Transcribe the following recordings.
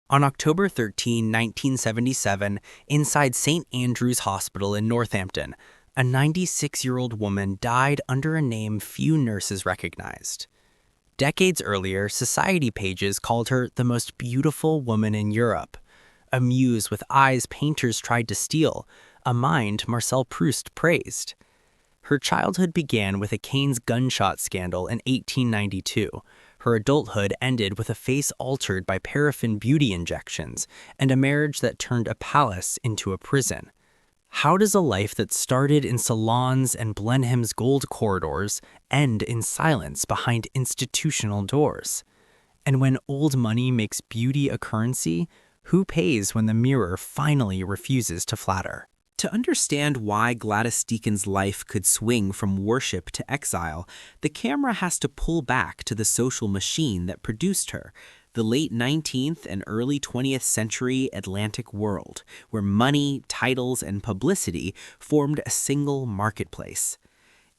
On October 13, 1977, inside St. Andrew's Hospital in Northampton, a 96-year-old woman died under a name few nurses recognized. Decades earlier, society pages called her the most beautiful woman in Europe, a muse with eyes painters tried to steal, a mind Marcel Proust praised. Her childhood began with a Keynes gunshot scandal in 1892. Her adulthood ended with a face altered by paraffin beauty injections and a marriage that turned a palace into a prison. How does a life that started in salons and Blenheim's gold corridors end in silence behind institutional doors? And when old money makes beauty a currency, who pays when the mirror finally refuses to flatter? To understand why Gladys Deacon's life could swing from worship to exile, the camera has to pull back to the social machine that produced her, the late 19th and early 20th century Atlantic world, where money, titles, and publicity formed a single marketplace.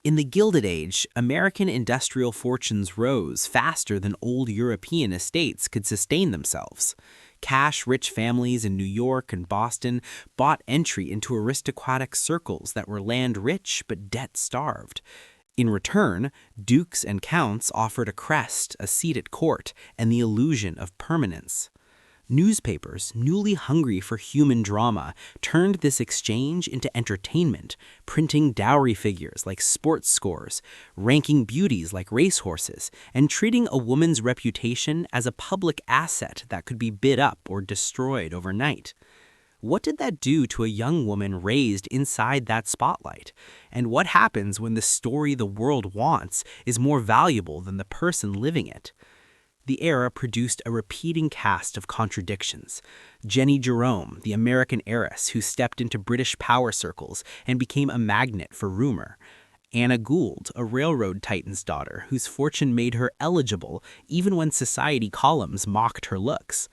In the Gilded Age, American industrial fortunes rose faster than old European estates could sustain themselves. Cash-rich families in New York and Boston bought entry into aristocratic circles that were land-rich but debt-starved. In return, dukes and counts offered a crest, a seat at court, and the illusion of permanence. Newspapers, newly hungry for human drama, turned this exchange into entertainment, printing dowry figures like sports scores, ranking beauties like racehorses, and treating a woman's reputation as a public asset that could be bid up or destroyed overnight. What did that do to a young woman raised inside that spotlight? And what happens when the story the world wants is more valuable than the person living it? The era produced a repeating cast of contradictions. Jenny Jerome, the American heiress who stepped into British power circles and became a magnet for rumor. Anna Gould, a railroad titan's daughter whose fortune made her eligible even when society columns mocked her looks.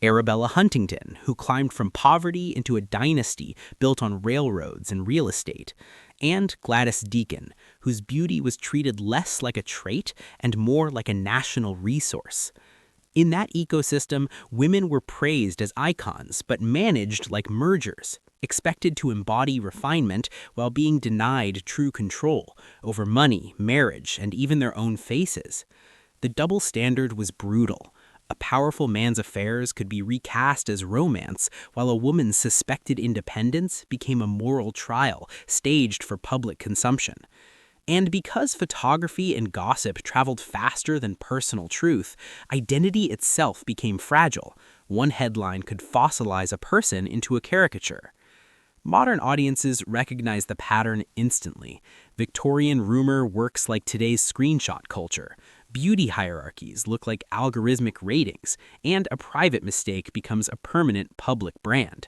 Arabella Huntington, who climbed from poverty into a dynasty built on railroads and real estate. And Gladys Deacon, whose beauty was treated less like a trait and more like a national resource. In that ecosystem, women were praised as icons but managed like mergers, expected to embody refinement while being denied true control over money, marriage, and even their own faces. The double standard was brutal. A powerful man's affairs could be recast as romance, while a woman's suspected independence became a moral trial staged for public consumption. And because photography and gossip traveled faster than personal truth, identity itself became fragile. One headline could fossilize a person into a caricature. Modern audiences recognize the pattern instantly. Victorian rumor works like today's screenshot culture. Beauty hierarchies look like algorithmic ratings, and a private mistake becomes a permanent public brand.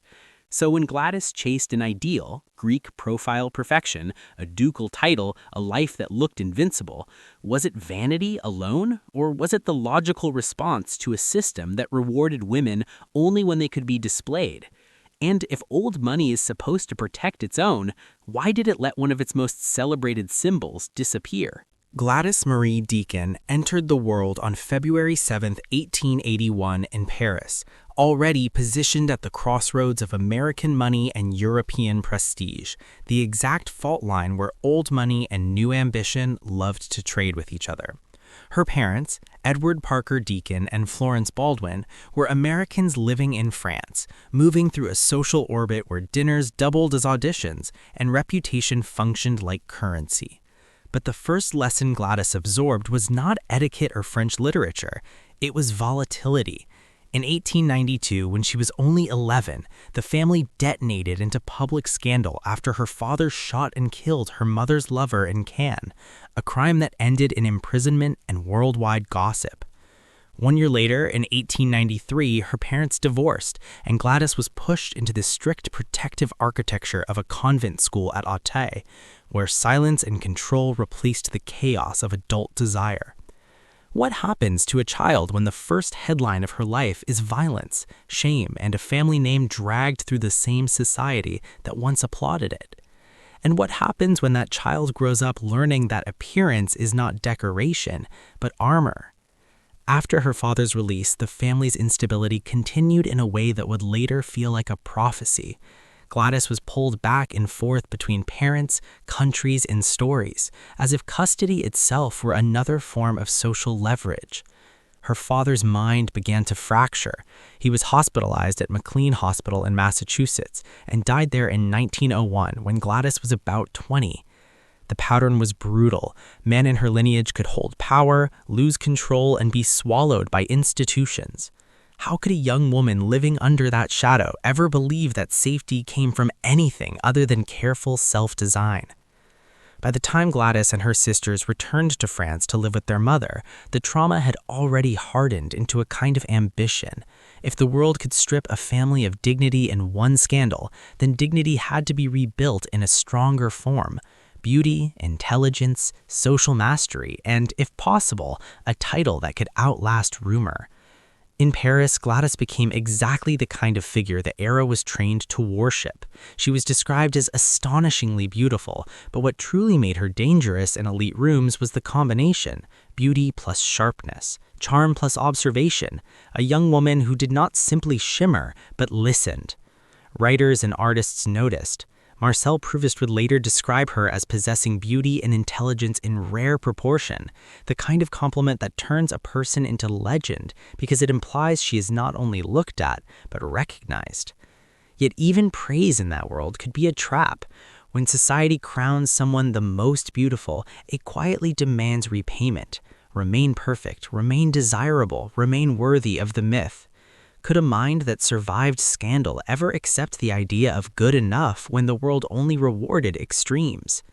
So when Gladys chased an ideal, Greek profile perfection, a ducal title, a life that looked invincible, was it vanity alone, or was it the logical response to a system that rewarded women only when they could be displayed? And if old money is supposed to protect its own, why did it let one of its most celebrated symbols disappear? Gladys Marie Deacon entered the world on February 7, 1881 in Paris, already positioned at the crossroads of American money and European prestige, the exact fault line where old money and new ambition loved to trade with each other. Her parents, Edward Parker Deacon and Florence Baldwin, were Americans living in France, moving through a social orbit where dinners doubled as auditions and reputation functioned like currency. But the first lesson Gladys absorbed was not etiquette or French literature, it was volatility. In 1892, when she was only 11, the family detonated into public scandal after her father shot and killed her mother's lover in Cannes, a crime that ended in imprisonment and worldwide gossip. 1 year later, in 1893, her parents divorced, and Gladys was pushed into the strict protective architecture of a convent school at Auteuil, where silence and control replaced the chaos of adult desire. What happens to a child when the first headline of her life is violence, shame, and a family name dragged through the same society that once applauded it? And what happens when that child grows up learning that appearance is not decoration, but armor? After her father's release, the family's instability continued in a way that would later feel like a prophecy. Gladys was pulled back and forth between parents, countries, and stories, as if custody itself were another form of social leverage. Her father's mind began to fracture. He was hospitalized at McLean Hospital in Massachusetts and died there in 1901 when Gladys was about 20. The pattern was brutal. Men in her lineage could hold power, lose control, and be swallowed by institutions. How could a young woman living under that shadow ever believe that safety came from anything other than careful self-design? By the time Gladys and her sisters returned to France to live with their mother, the trauma had already hardened into a kind of ambition. If the world could strip a family of dignity in one scandal, then dignity had to be rebuilt in a stronger form. Beauty, intelligence, social mastery, and, if possible, a title that could outlast rumor. In Paris, Gladys became exactly the kind of figure the era was trained to worship. She was described as astonishingly beautiful, but what truly made her dangerous in elite rooms was the combination: beauty plus sharpness, charm plus observation, a young woman who did not simply shimmer, but listened. Writers and artists noticed. Marcel Proust would later describe her as possessing beauty and intelligence in rare proportion, the kind of compliment that turns a person into legend because it implies she is not only looked at, but recognized. Yet even praise in that world could be a trap. When society crowns someone the most beautiful, it quietly demands repayment. Remain perfect, remain desirable, remain worthy of the myth. Could a mind that survived scandal ever accept the idea of good enough when the world only rewarded extremes?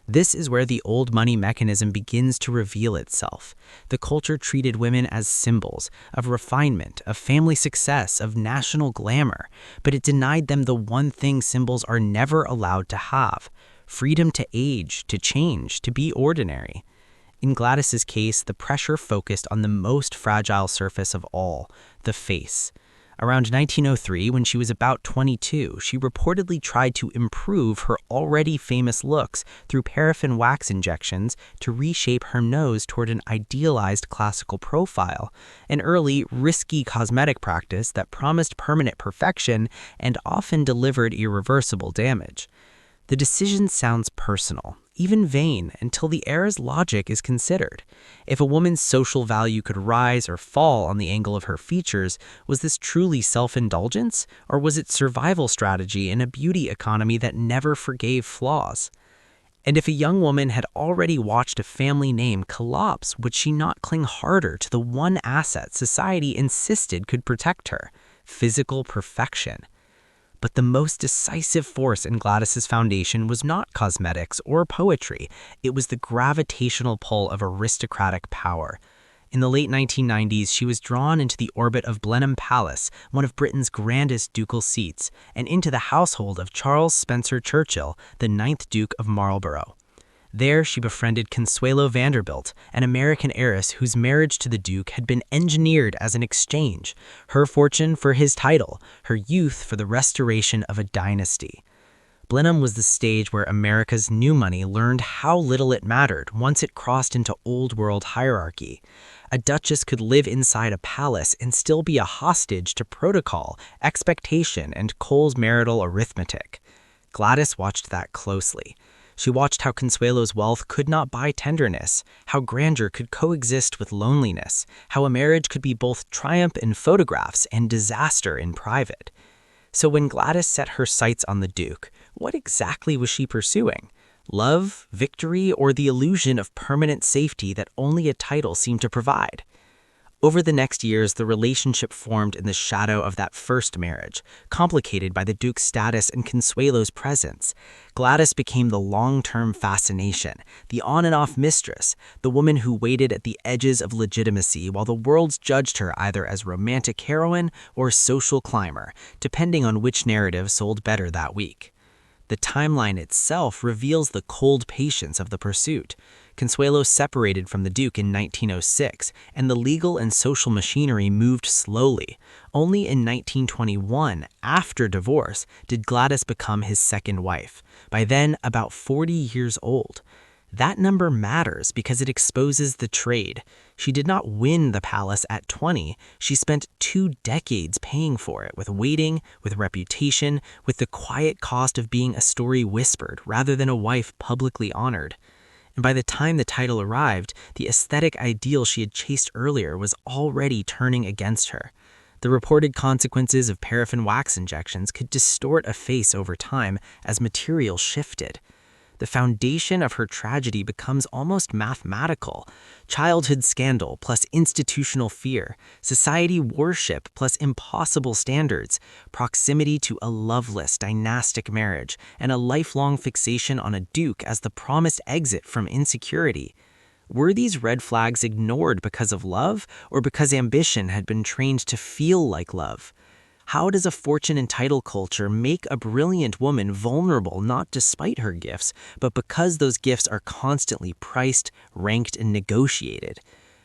This is where the old money mechanism begins to reveal itself. The culture treated women as symbols of refinement, of family success, of national glamour, but it denied them the one thing symbols are never allowed to have: freedom to age, to change, to be ordinary. In Gladys's case, the pressure focused on the most fragile surface of all, the face. Around 1903, when she was about 22, she reportedly tried to improve her already famous looks through paraffin wax injections to reshape her nose toward an idealized classical profile, an early, risky cosmetic practice that promised permanent perfection and often delivered irreversible damage. The decision sounds personal, even vain, until the era's logic is considered. If a woman's social value could rise or fall on the angle of her features, was this truly self-indulgence, or was it survival strategy in a beauty economy that never forgave flaws? And if a young woman had already watched a family name collapse, would she not cling harder to the one asset society insisted could protect her: physical perfection? But the most decisive force in Gladys's foundation was not cosmetics or poetry. It was the gravitational pull of aristocratic power. In the late 1990s, she was drawn into the orbit of Blenheim Palace, one of Britain's grandest ducal seats, and into the household of Charles Spencer Churchill, the 9th Duke of Marlborough. There, she befriended Consuelo Vanderbilt, an American heiress whose marriage to the Duke had been engineered as an exchange: her fortune for his title, her youth for the restoration of a dynasty. Blenheim was the stage where America's new money learned how little it mattered once it crossed into old-world hierarchy. A duchess could live inside a palace and still be a hostage to protocol, expectation, and Cole's marital arithmetic. Gladys watched that closely. She watched how Consuelo's wealth could not buy tenderness, how grandeur could coexist with loneliness, how a marriage could be both triumph in photographs and disaster in private. So when Gladys set her sights on the Duke, what exactly was she pursuing? Love, victory, or the illusion of permanent safety that only a title seemed to provide? Over the next years, the relationship formed in the shadow of that first marriage, complicated by the Duke's status and Consuelo's presence. Gladys became the long-term fascination, the on-and-off mistress, the woman who waited at the edges of legitimacy while the world judged her either as romantic heroine or social climber, depending on which narrative sold better that week. The timeline itself reveals the cold patience of the pursuit. Consuelo separated from the Duke in 1906, and the legal and social machinery moved slowly. Only in 1921, after divorce, did Gladys become his second wife, by then about 40 years old. That number matters because it exposes the trade. She did not win the palace at 20. She spent 2 decades paying for it with waiting, with reputation, with the quiet cost of being a story whispered rather than a wife publicly honored. And by the time the title arrived, the aesthetic ideal she had chased earlier was already turning against her. The reported consequences of paraffin wax injections could distort a face over time as material shifted. The foundation of her tragedy becomes almost mathematical. Childhood scandal plus institutional fear, society worship plus impossible standards, proximity to a loveless dynastic marriage, and a lifelong fixation on a duke as the promised exit from insecurity. Were these red flags ignored because of love, or because ambition had been trained to feel like love? How does a fortune and title culture make a brilliant woman vulnerable not despite her gifts, but because those gifts are constantly priced, ranked, and negotiated?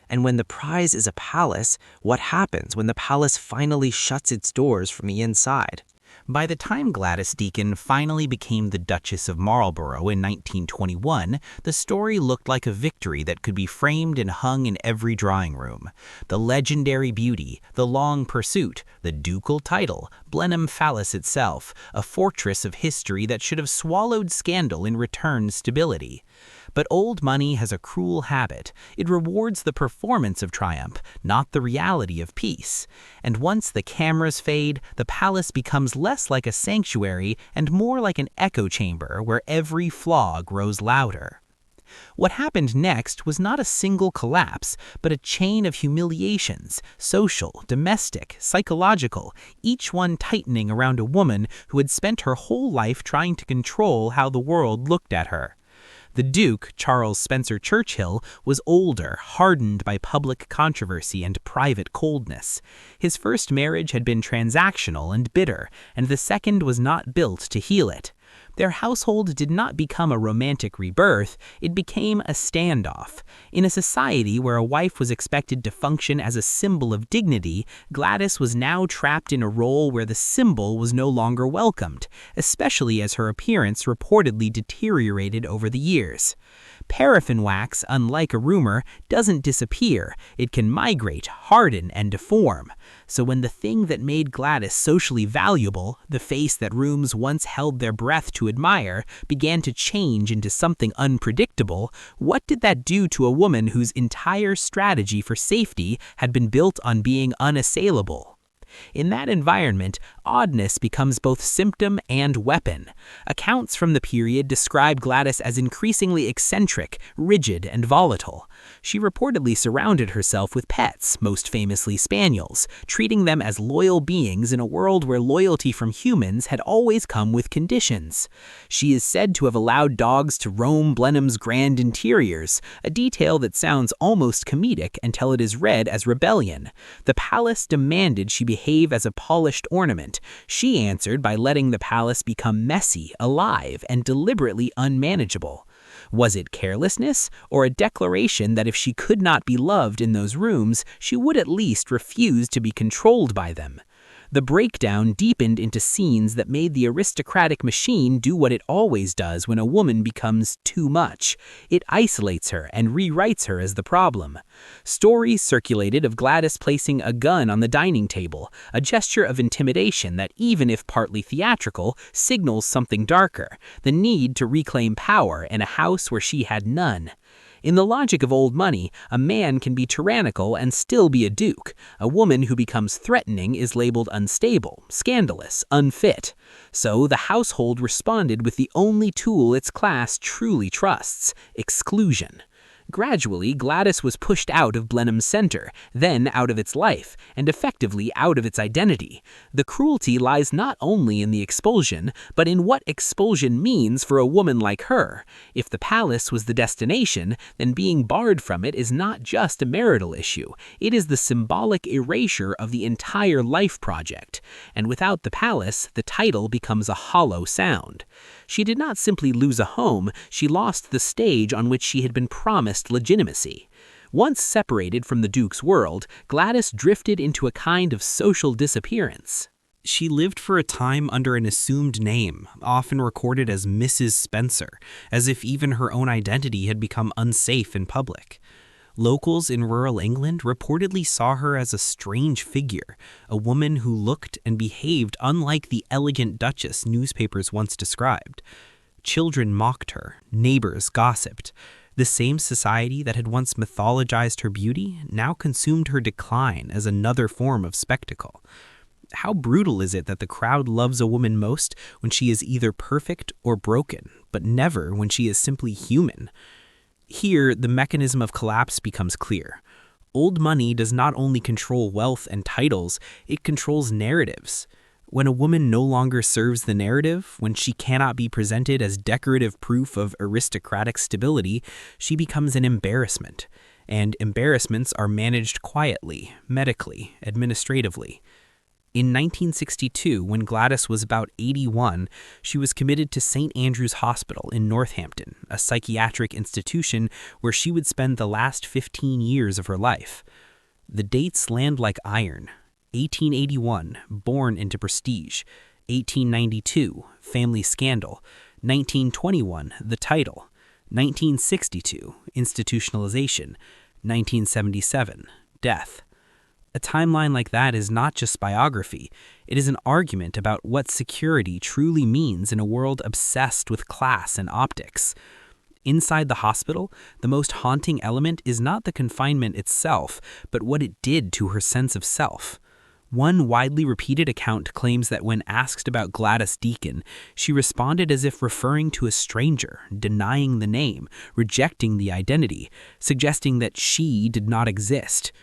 And when the prize is a palace, what happens when the palace finally shuts its doors from the inside? By the time Gladys Deacon finally became the Duchess of Marlborough in 1921, the story looked like a victory that could be framed and hung in every drawing room. The legendary beauty, the long pursuit, the ducal title, Blenheim Palace itself, a fortress of history that should have swallowed scandal and returned stability. But old money has a cruel habit. It rewards the performance of triumph, not the reality of peace. And once the cameras fade, the palace becomes less like a sanctuary and more like an echo chamber where every flaw grows louder. What happened next was not a single collapse, but a chain of humiliations, social, domestic, psychological, each one tightening around a woman who had spent her whole life trying to control how the world looked at her. The Duke, Charles Spencer Churchill, was older, hardened by public controversy and private coldness. His first marriage had been transactional and bitter, and the second was not built to heal it. Their household did not become a romantic rebirth, it became a standoff. In a society where a wife was expected to function as a symbol of dignity, Gladys was now trapped in a role where the symbol was no longer welcomed, especially as her appearance reportedly deteriorated over the years. Paraffin wax, unlike a rumor, doesn't disappear. It can migrate, harden, and deform. So when the thing that made Gladys socially valuable, the face that rooms once held their breath to admire, began to change into something unpredictable, what did that do to a woman whose entire strategy for safety had been built on being unassailable? In that environment, oddness becomes both symptom and weapon. Accounts from the period describe Gladys as increasingly eccentric, rigid, and volatile. She reportedly surrounded herself with pets, most famously spaniels, treating them as loyal beings in a world where loyalty from humans had always come with conditions. She is said to have allowed dogs to roam Blenheim's grand interiors, a detail that sounds almost comedic until it is read as rebellion. The palace demanded she behave as a polished ornament. She answered by letting the palace become messy, alive, and deliberately unmanageable. Was it carelessness, or a declaration that if she could not be loved in those rooms, she would at least refuse to be controlled by them? The breakdown deepened into scenes that made the aristocratic machine do what it always does when a woman becomes too much. It isolates her and rewrites her as the problem. Stories circulated of Gladys placing a gun on the dining table, a gesture of intimidation that, even if partly theatrical, signals something darker, the need to reclaim power in a house where she had none. In the logic of old money, a man can be tyrannical and still be a duke. A woman who becomes threatening is labeled unstable, scandalous, unfit. So the household responded with the only tool its class truly trusts: exclusion. Gradually, Gladys was pushed out of Blenheim's center, then out of its life, and effectively out of its identity. The cruelty lies not only in the expulsion, but in what expulsion means for a woman like her. If the palace was the destination, then being barred from it is not just a marital issue. It is the symbolic erasure of the entire life project. And without the palace, the title becomes a hollow sound. She did not simply lose a home, she lost the stage on which she had been promised legitimacy. Once separated from the Duke's world, Gladys drifted into a kind of social disappearance. She lived for a time under an assumed name, often recorded as Mrs. Spencer, as if even her own identity had become unsafe in public. Locals in rural England reportedly saw her as a strange figure, a woman who looked and behaved unlike the elegant duchess newspapers once described. Children mocked her, neighbors gossiped. The same society that had once mythologized her beauty now consumed her decline as another form of spectacle. How brutal is it that the crowd loves a woman most when she is either perfect or broken, but never when she is simply human? Here, the mechanism of collapse becomes clear. Old money does not only control wealth and titles, it controls narratives. When a woman no longer serves the narrative, when she cannot be presented as decorative proof of aristocratic stability, she becomes an embarrassment. And embarrassments are managed quietly, medically, administratively. In 1962, when Gladys was about 81, she was committed to St. Andrew's Hospital in Northampton, a psychiatric institution where she would spend the last 15 years of her life. The dates land like iron. 1881, born into prestige. 1892, family scandal. 1921, the title. 1962, institutionalization. 1977, death. A timeline like that is not just biography, it is an argument about what security truly means in a world obsessed with class and optics. Inside the hospital, the most haunting element is not the confinement itself, but what it did to her sense of self. One widely repeated account claims that when asked about Gladys Deacon, she responded as if referring to a stranger, denying the name, rejecting the identity, suggesting that she did not exist.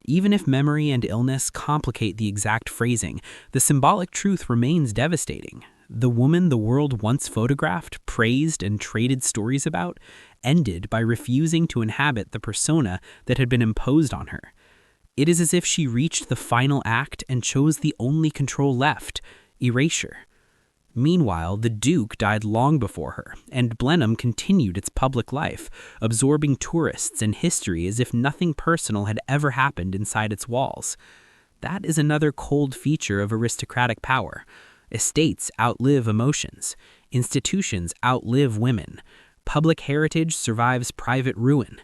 Even if memory and illness complicate the exact phrasing, the symbolic truth remains devastating. The woman the world once photographed, praised, and traded stories about ended by refusing to inhabit the persona that had been imposed on her. It is as if she reached the final act and chose the only control left: erasure. Meanwhile, the Duke died long before her, and Blenheim continued its public life, absorbing tourists and history as if nothing personal had ever happened inside its walls. That is another cold feature of aristocratic power. Estates outlive emotions. Institutions outlive women. Public heritage survives private ruin.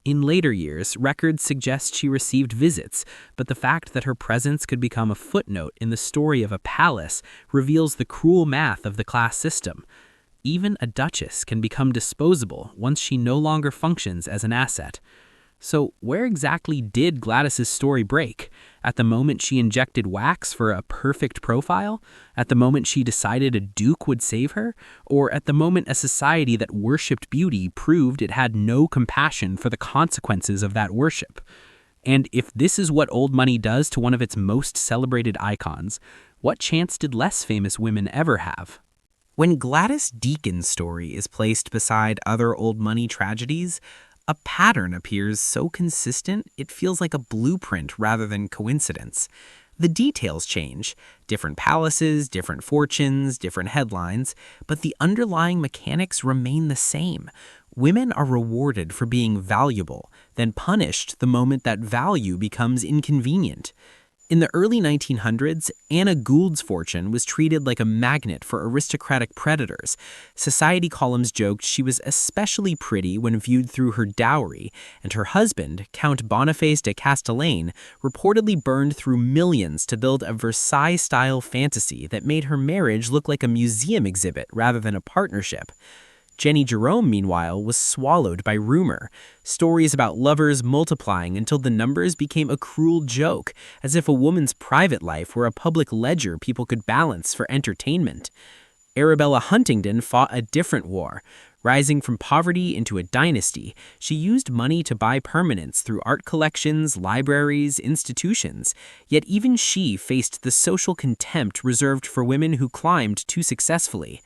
In later years, records suggest she received visits, but the fact that her presence could become a footnote in the story of a palace reveals the cruel math of the class system. Even a duchess can become disposable once she no longer functions as an asset. So where exactly did Gladys's story break? At the moment she injected wax for a perfect profile? At the moment she decided a duke would save her? Or at the moment a society that worshipped beauty proved it had no compassion for the consequences of that worship? And if this is what old money does to one of its most celebrated icons, what chance did less famous women ever have? When Gladys Deacon's story is placed beside other old money tragedies, a pattern appears so consistent it feels like a blueprint rather than coincidence. The details change: different palaces, different fortunes, different headlines, but the underlying mechanics remain the same. Women are rewarded for being valuable, then punished the moment that value becomes inconvenient. In the early 1900s, Anna Gould's fortune was treated like a magnet for aristocratic predators. Society columns joked she was especially pretty when viewed through her dowry, and her husband, Count Boniface de Castellane, reportedly burned through millions to build a Versailles-style fantasy that made her marriage look like a museum exhibit rather than a partnership. Jenny Jerome, meanwhile, was swallowed by rumor. Stories about lovers multiplying until the numbers became a cruel joke, as if a woman's private life were a public ledger people could balance for entertainment. Arabella Huntingdon fought a different war. Rising from poverty into a dynasty, she used money to buy permanence through art collections, libraries, institutions. Yet even she faced the social contempt reserved for women who climbed too successfully.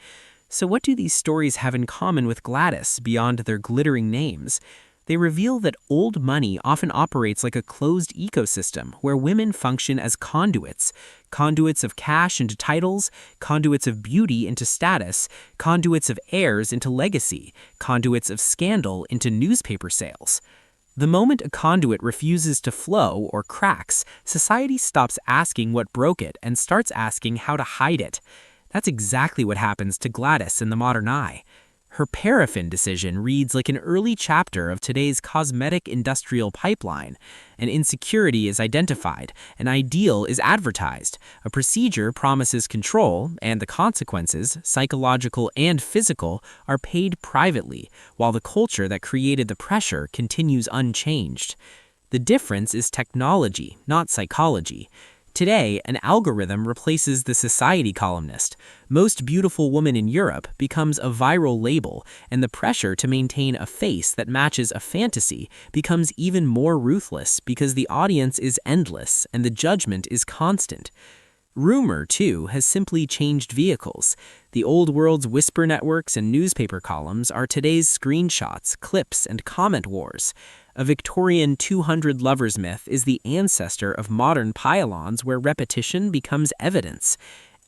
So what do these stories have in common with Gladys beyond their glittering names? They reveal that old money often operates like a closed ecosystem where women function as conduits of cash into titles, conduits of beauty into status, conduits of heirs into legacy, conduits of scandal into newspaper sales. The moment a conduit refuses to flow or cracks, society stops asking what broke it and starts asking how to hide it. That's exactly what happens to Gladys in the modern eye. Her paraffin decision reads like an early chapter of today's cosmetic industrial pipeline. An insecurity is identified, an ideal is advertised, a procedure promises control, and the consequences, psychological and physical, are paid privately, while the culture that created the pressure continues unchanged. The difference is technology, not psychology. Today, an algorithm replaces the society columnist. Most beautiful woman in Europe becomes a viral label, and the pressure to maintain a face that matches a fantasy becomes even more ruthless because the audience is endless and the judgment is constant. Rumor, too, has simply changed vehicles. The old world's whisper networks and newspaper columns are today's screenshots, clips, and comment wars. A Victorian 200 lovers myth is the ancestor of modern pylons where repetition becomes evidence.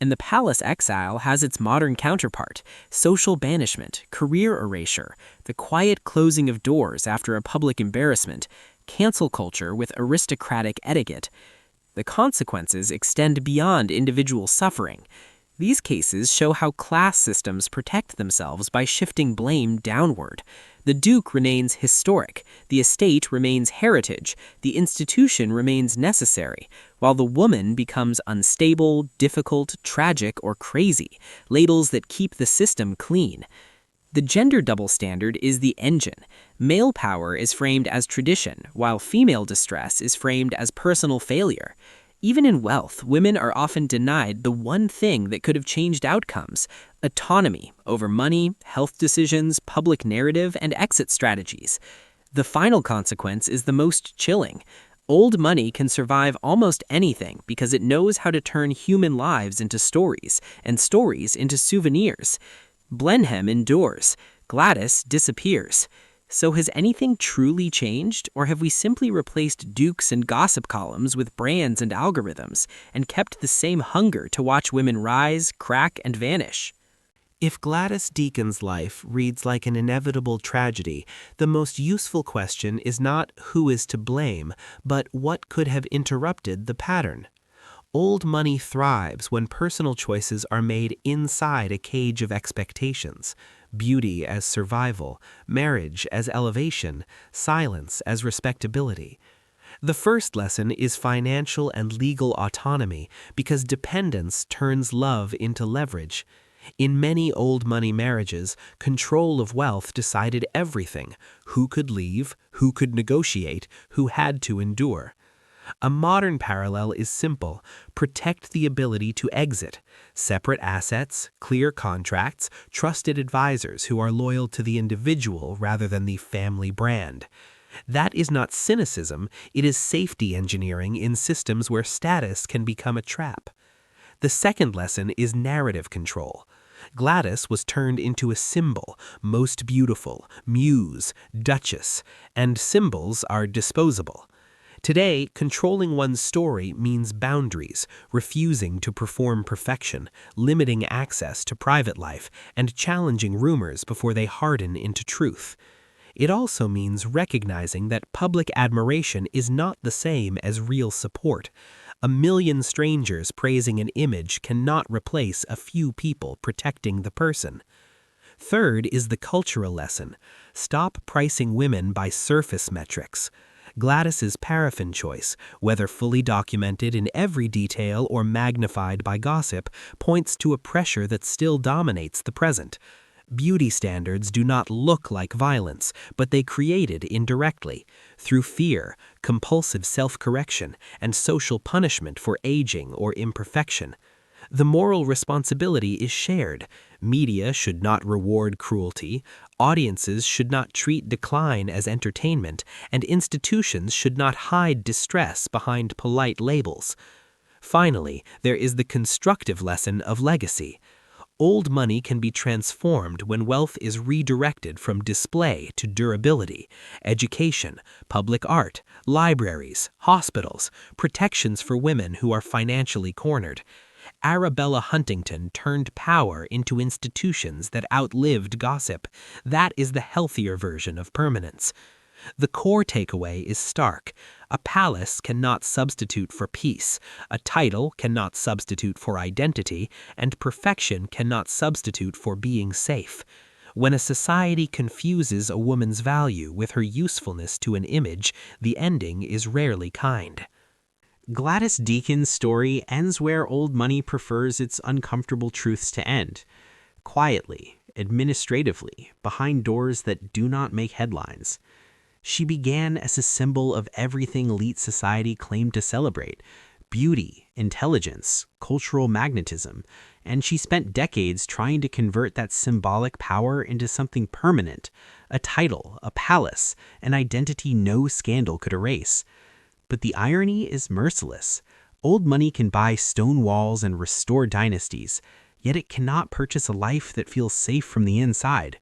And the palace exile has its modern counterpart: social banishment, career erasure, the quiet closing of doors after a public embarrassment, cancel culture with aristocratic etiquette. The consequences extend beyond individual suffering. These cases show how class systems protect themselves by shifting blame downward. The duke remains historic, the estate remains heritage, the institution remains necessary, while the woman becomes unstable, difficult, tragic, or crazy, labels that keep the system clean. The gender double standard is the engine. Male power is framed as tradition, while female distress is framed as personal failure. Even in wealth, women are often denied the one thing that could have changed outcomes: autonomy over money, health decisions, public narrative, and exit strategies. The final consequence is the most chilling. Old money can survive almost anything because it knows how to turn human lives into stories, and stories into souvenirs. Blenheim endures. Gladys disappears. So has anything truly changed, or have we simply replaced dukes and gossip columns with brands and algorithms, and kept the same hunger to watch women rise, crack, and vanish? If Gladys Deacon's life reads like an inevitable tragedy, the most useful question is not who is to blame, but what could have interrupted the pattern. Old money thrives when personal choices are made inside a cage of expectations: beauty as survival, marriage as elevation, silence as respectability. The first lesson is financial and legal autonomy, because dependence turns love into leverage. In many old money marriages, control of wealth decided everything: who could leave, who could negotiate, who had to endure. A modern parallel is simple: protect the ability to exit. Separate assets, clear contracts, trusted advisors who are loyal to the individual rather than the family brand. That is not cynicism, it is safety engineering in systems where status can become a trap. The second lesson is narrative control. Gladys was turned into a symbol: most beautiful, muse, duchess, and symbols are disposable. Today, controlling one's story means boundaries, refusing to perform perfection, limiting access to private life, and challenging rumors before they harden into truth. It also means recognizing that public admiration is not the same as real support. A million strangers praising an image cannot replace a few people protecting the person. Third is the cultural lesson: stop pricing women by surface metrics. Gladys's paraffin choice, whether fully documented in every detail or magnified by gossip, points to a pressure that still dominates the present. Beauty standards do not look like violence, but they create it indirectly, through fear, compulsive self-correction, and social punishment for aging or imperfection. The moral responsibility is shared. Media should not reward cruelty, audiences should not treat decline as entertainment, and institutions should not hide distress behind polite labels. Finally, there is the constructive lesson of legacy. Old money can be transformed when wealth is redirected from display to durability: education, public art, libraries, hospitals, protections for women who are financially cornered. Arabella Huntington turned power into institutions that outlived gossip. That is the healthier version of permanence. The core takeaway is stark. A palace cannot substitute for peace, a title cannot substitute for identity, and perfection cannot substitute for being safe. When a society confuses a woman's value with her usefulness to an image, the ending is rarely kind. Gladys Deacon's story ends where old money prefers its uncomfortable truths to end. Quietly, administratively, behind doors that do not make headlines. She began as a symbol of everything elite society claimed to celebrate: beauty, intelligence, cultural magnetism, and she spent decades trying to convert that symbolic power into something permanent, a title, a palace, an identity no scandal could erase. But the irony is merciless. Old money can buy stone walls and restore dynasties, yet it cannot purchase a life that feels safe from the inside.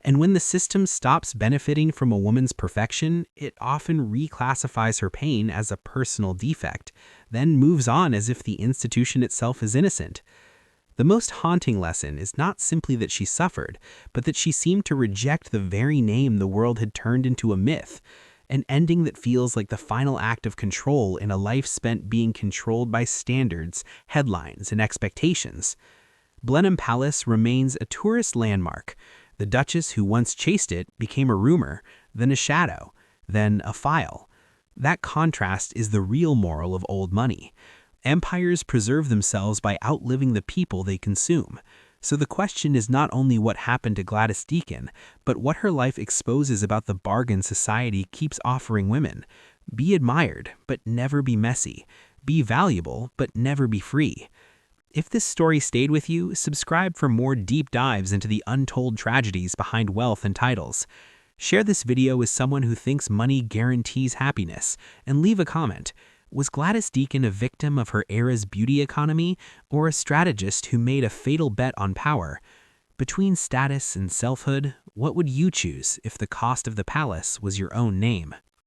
And when the system stops benefiting from a woman's perfection, it often reclassifies her pain as a personal defect, then moves on as if the institution itself is innocent. The most haunting lesson is not simply that she suffered, but that she seemed to reject the very name the world had turned into a myth, an ending that feels like the final act of control in a life spent being controlled by standards, headlines, and expectations. Blenheim Palace remains a tourist landmark. The Duchess who once chased it became a rumor, then a shadow, then a file. That contrast is the real moral of old money. Empires preserve themselves by outliving the people they consume. So the question is not only what happened to Gladys Deacon, but what her life exposes about the bargain society keeps offering women. Be admired, but never be messy. Be valuable, but never be free. If this story stayed with you, subscribe for more deep dives into the untold tragedies behind wealth and titles. Share this video with someone who thinks money guarantees happiness, and leave a comment. Was Gladys Deacon a victim of her era's beauty economy, or a strategist who made a fatal bet on power? Between status and selfhood, what would you choose if the cost of the palace was your own name?